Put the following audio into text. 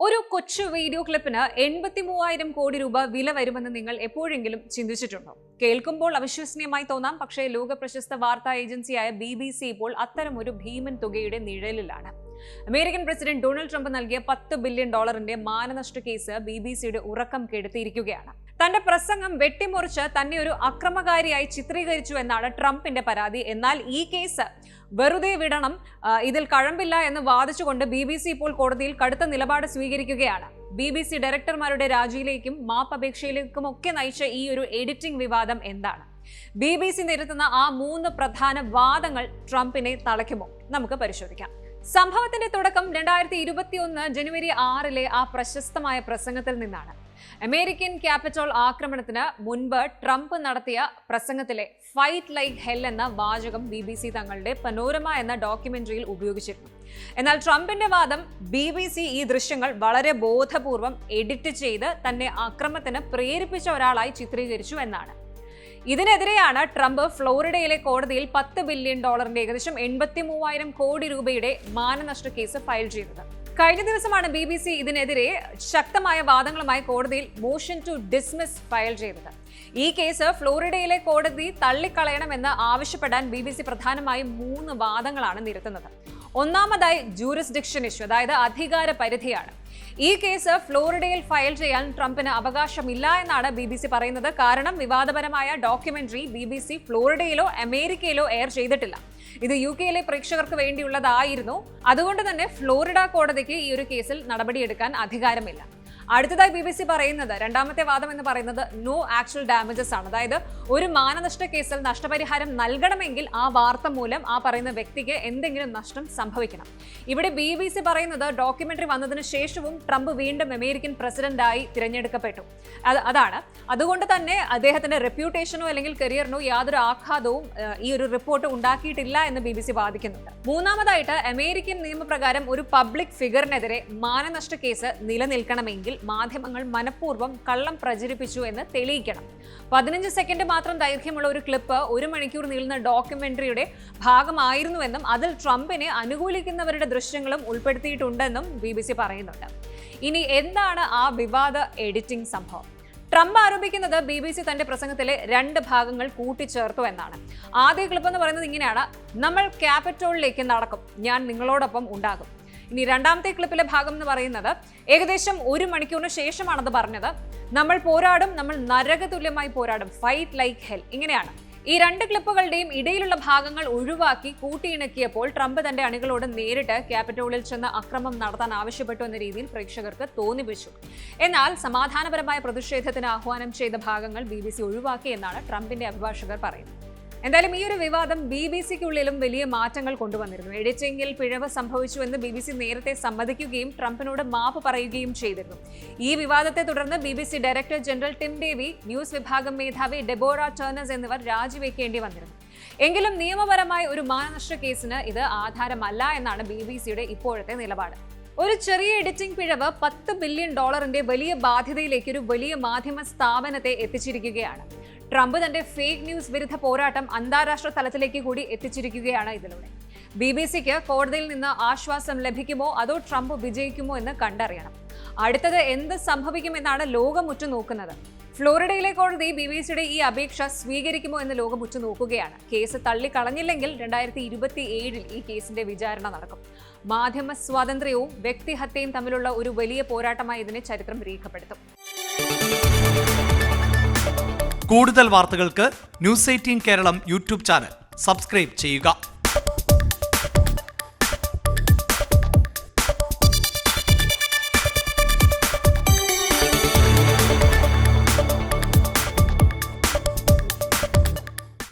ഒരു കൊച്ചു വീഡിയോ ക്ലിപ്പിന് 83,000 കോടി രൂപ വില വരുമെന്ന് നിങ്ങൾ എപ്പോഴെങ്കിലും ചിന്തിച്ചിട്ടുണ്ടോ? കേൾക്കുമ്പോൾ അവിശ്വസനീയമായി തോന്നാം, പക്ഷേ ലോക പ്രശസ്ത വാർത്താ ഏജൻസിയായ BBC ഇപ്പോൾ അത്തരമൊരു ഭീമൻ തുകയുടെ നിഴലിലാണ്. അമേരിക്കൻ പ്രസിഡന്റ് ഡൊണാൾഡ് ട്രംപ് നൽകിയ $10 ബില്യൺ മാനനഷ്ട കേസ് BBCയുടെ ഉറക്കം കെടുത്തിയിരിക്കുകയാണ്. തന്റെ പ്രസംഗം വെട്ടിമുറിച്ച് തന്നെ ഒരു അക്രമകാരിയായി ചിത്രീകരിച്ചു എന്നാണ് ട്രംപിന്റെ പരാതി. എന്നാൽ ഈ കേസ് വെറുതെ വിടണം, ഇതിൽ കഴമ്പില്ല എന്ന് വാദിച്ചുകൊണ്ട് BBC ഇപ്പോൾ കോടതിയിൽ കടുത്ത നിലപാട് സ്വീകരിക്കുകയാണ്. BBC ഡയറക്ടർമാരുടെ രാജിയിലേക്കും മാപ്പപേക്ഷയിലേക്കും ഒക്കെ നയിച്ച ഈ ഒരു എഡിറ്റിംഗ് വിവാദം എന്താണ്? BBC നിരത്തുന്ന ആ 3 പ്രധാന വാദങ്ങൾ ട്രംപിനെ തളയ്ക്കുമോ? നമുക്ക് പരിശോധിക്കാം. സംഭവത്തിന്റെ തുടക്കം 2021 ജനുവരി 6 ആ പ്രശസ്തമായ പ്രസംഗത്തിൽ നിന്നാണ്. അമേരിക്കൻ ക്യാപിറ്റോൾ ആക്രമണത്തിന് മുൻപ് ട്രംപ് നടത്തിയ പ്രസംഗത്തിലെ ഫൈറ്റ് ലൈക്ക് ഹെൽ എന്ന വാചകം BBC തങ്ങളുടെ പനോരമ എന്ന ഡോക്യുമെന്ററിയിൽ ഉപയോഗിച്ചിരുന്നു. എന്നാൽ ട്രംപിന്റെ വാദം BBC ഈ ദൃശ്യങ്ങൾ വളരെ ബോധപൂർവം എഡിറ്റ് ചെയ്ത് തന്നെ അക്രമത്തിന് പ്രേരിപ്പിച്ച ഒരാളായി ചിത്രീകരിച്ചു എന്നാണ്. ഇതിനെതിരെയാണ് ട്രംപ് ഫ്ലോറിഡയിലെ കോടതിയിൽ $10 ബില്യൺ ഏകദേശം 83,000 കോടി രൂപയുടെ മാനനഷ്ട കേസ് ഫയൽ ചെയ്തത്. കഴിഞ്ഞ ദിവസമാണ് BBC ഇതിനെതിരെ ശക്തമായ വാദങ്ങളുമായി കോടതിയിൽ മോഷൻ ടു ഡിസ്മിസ് ഫയൽ ചെയ്തത്. ഈ കേസ് ഫ്ലോറിഡയിലെ കോടതി തള്ളിക്കളയണമെന്ന് ആവശ്യപ്പെടാൻ BBC പ്രധാനമായും 3 വാദങ്ങളാണ് നിരത്തുന്നത്. ഒന്നാമതായി ജൂറിസ്ഡിക്ഷൻ ഇഷ്യൂ, അതായത് അധികാര പരിധിയാണ്. ഈ കേസ് ഫ്ലോറിഡയിൽ ഫയൽ ചെയ്യാൻ ട്രംപിന് അവകാശമില്ല എന്നാണ് BBC പറയുന്നത്. കാരണം വിവാദപരമായ ഡോക്യുമെന്ററി BBC ഫ്ലോറിഡയിലോ അമേരിക്കയിലോ എയർ ചെയ്തിട്ടില്ല. ഇത് UK പ്രേക്ഷകർക്ക് വേണ്ടിയുള്ളതായിരുന്നു. അതുകൊണ്ട് തന്നെ ഫ്ലോറിഡ കോടതിക്ക് ഈ ഒരു കേസിൽ നടപടിയെടുക്കാൻ അധികാരമില്ല. അടുത്തതായി BBC പറയുന്നത്, രണ്ടാമത്തെ വാദം എന്ന് പറയുന്നത് നോ ആക്ച്വൽ ഡാമേജസ് ആണ്. അതായത് ഒരു മാനനഷ്ട കേസിൽ നഷ്ടപരിഹാരം നൽകണമെങ്കിൽ ആ വാർത്ത മൂലം ആ പറയുന്ന വ്യക്തിക്ക് എന്തെങ്കിലും നഷ്ടം സംഭവിക്കണം. ഇവിടെ BBC പറയുന്നത് ഡോക്യുമെന്ററി വന്നതിന് ശേഷവും ട്രംപ് വീണ്ടും അമേരിക്കൻ പ്രസിഡന്റായി തിരഞ്ഞെടുക്കപ്പെട്ടു. അതാണ്. അതുകൊണ്ട് തന്നെ അദ്ദേഹത്തിന്റെ റെപ്യൂട്ടേഷനോ അല്ലെങ്കിൽ കരിയറിനോ യാതൊരു ആഘാതവും ഈ ഒരു റിപ്പോർട്ട് ഉണ്ടാക്കിയിട്ടില്ല എന്ന് BBC വാദിക്കുന്നുണ്ട്. മൂന്നാമതായിട്ട് അമേരിക്കൻ നിയമപ്രകാരം ഒരു പബ്ലിക് ഫിഗറിനെതിരെ മാനനഷ്ട കേസ് നിലനിൽക്കണമെങ്കിൽ മാധ്യമങ്ങൾ മനഃപൂർവ്വം കള്ളം പ്രചരിപ്പിച്ചു എന്ന് തെളിയിക്കണം. 15 സെക്കൻഡ് മാത്രം ദൈർഘ്യമുള്ള ഒരു ക്ലിപ്പ് 1 മണിക്കൂർ നീളുന്ന ഡോക്യുമെന്ററിയുടെ ഭാഗമായിരുന്നുവെന്നും അതിൽ ട്രംപിനെ അനുകൂലിക്കുന്നവരുടെ ദൃശ്യങ്ങളും ഉൾപ്പെടുത്തിയിട്ടുണ്ടെന്നും BBC പറയുന്നുണ്ട്. ഇനി എന്താണ് ആ വിവാദ എഡിറ്റിംഗ് സംഭവം? ട്രംപ് ആരോപിക്കുന്നത് BBC തന്റെ പ്രസംഗത്തിലെ 2 ഭാഗങ്ങൾ കൂട്ടിച്ചേർത്തു എന്നാണ്. ആദ്യ ക്ലിപ്പ് എന്ന് പറയുന്നത് ഇങ്ങനെയാണ്: നമ്മൾ ക്യാപിറ്റോളിലേക്ക് നടക്കും, ഞാൻ നിങ്ങളോടൊപ്പം ഉണ്ടാകും. ഇനി രണ്ടാമത്തെ ക്ലിപ്പിലെ ഭാഗം എന്ന് പറയുന്നത് ഏകദേശം 1 മണിക്കൂറിന് ശേഷമാണത് പറഞ്ഞത്. നമ്മൾ പോരാടും, നമ്മൾ നരകതുല്യമായി പോരാടും, ഫൈറ്റ് ലൈക്ക് ഹെൽ. ഇങ്ങനെയാണ്. ഈ 2 ക്ലിപ്പുകളുടെയും ഇടയിലുള്ള ഭാഗങ്ങൾ ഒഴിവാക്കി കൂട്ടിയിണക്കിയപ്പോൾ ട്രംപ് തന്റെ അണികളോട് നേരിട്ട് ക്യാപിറ്റോളിൽ ചെന്ന് അക്രമം നടത്താൻ ആവശ്യപ്പെട്ടു എന്ന രീതിയിൽ പ്രേക്ഷകർക്ക് തോന്നിപ്പിച്ചു. എന്നാൽ സമാധാനപരമായ പ്രതിഷേധത്തിന് ആഹ്വാനം ചെയ്ത ഭാഗങ്ങൾ BBC ഒഴിവാക്കി എന്നാണ് ട്രംപിന്റെ അഭിഭാഷകർ പറയുന്നത്. എന്തായാലും ഈ ഒരു വിവാദം BBCക്കുള്ളിലും വലിയ മാറ്റങ്ങൾ കൊണ്ടുവന്നിരുന്നു. എഡിറ്റിംഗിൽ പിഴവ് സംഭവിച്ചു എന്ന് BBC നേരത്തെ സമ്മതിക്കുകയും ട്രംപിനോട് മാപ്പ് പറയുകയും ചെയ്തിരുന്നു. ഈ വിവാദത്തെ തുടർന്ന് BBC director general Tim Davy, news വിഭാഗം മേധാവി ഡെബോറ ടേർണേഴ്സ് എന്നിവർ രാജിവെക്കേണ്ടി വന്നിരുന്നു. എങ്കിലും നിയമപരമായ ഒരു മാനനഷ്ട കേസിന് ഇത് ആധാരമല്ല എന്നാണ് BBCയുടെ ഇപ്പോഴത്തെ നിലപാട്. ഒരു ചെറിയ എഡിറ്റിംഗ് പിഴവ് $10 ബില്യൺ വലിയ ബാധ്യതയിലേക്ക് ഒരു വലിയ മാധ്യമ സ്ഥാപനത്തെ എത്തിച്ചിരിക്കുകയാണ്. ട്രംപ് തന്റെ ഫേക്ക് ന്യൂസ് വിരുദ്ധ പോരാട്ടം അന്താരാഷ്ട്ര തലത്തിലേക്ക് കൂടി എത്തിച്ചിരിക്കുകയാണ് ഇതിലൂടെ. BBCക്ക് കോടതിയിൽ നിന്ന് ആശ്വാസം ലഭിക്കുമോ അതോ ട്രംപ് വിജയിക്കുമോ എന്ന് കണ്ടറിയണം. അടുത്തത് എന്ത് സംഭവിക്കുമെന്നാണ് ലോകം ഉറ്റുനോക്കുന്നത്. ഫ്ലോറിഡയിലെ കോടതി BBCയുടെ ഈ അപേക്ഷ സ്വീകരിക്കുമോ എന്ന് ലോകം ഉറ്റുനോക്കുകയാണ്. കേസ് തള്ളിക്കളഞ്ഞില്ലെങ്കിൽ 2027 ഈ കേസിന്റെ വിചാരണ നടക്കും. മാധ്യമ സ്വാതന്ത്ര്യവും വ്യക്തിഹത്യയും തമ്മിലുള്ള ഒരു വലിയ പോരാട്ടമായി ഇതിനെ ചരിത്രം രേഖപ്പെടുത്തും. കൂടുതൽ വാർത്തകൾക്ക് News 18 Keralam YouTube channel subscribe ചെയ്യുക.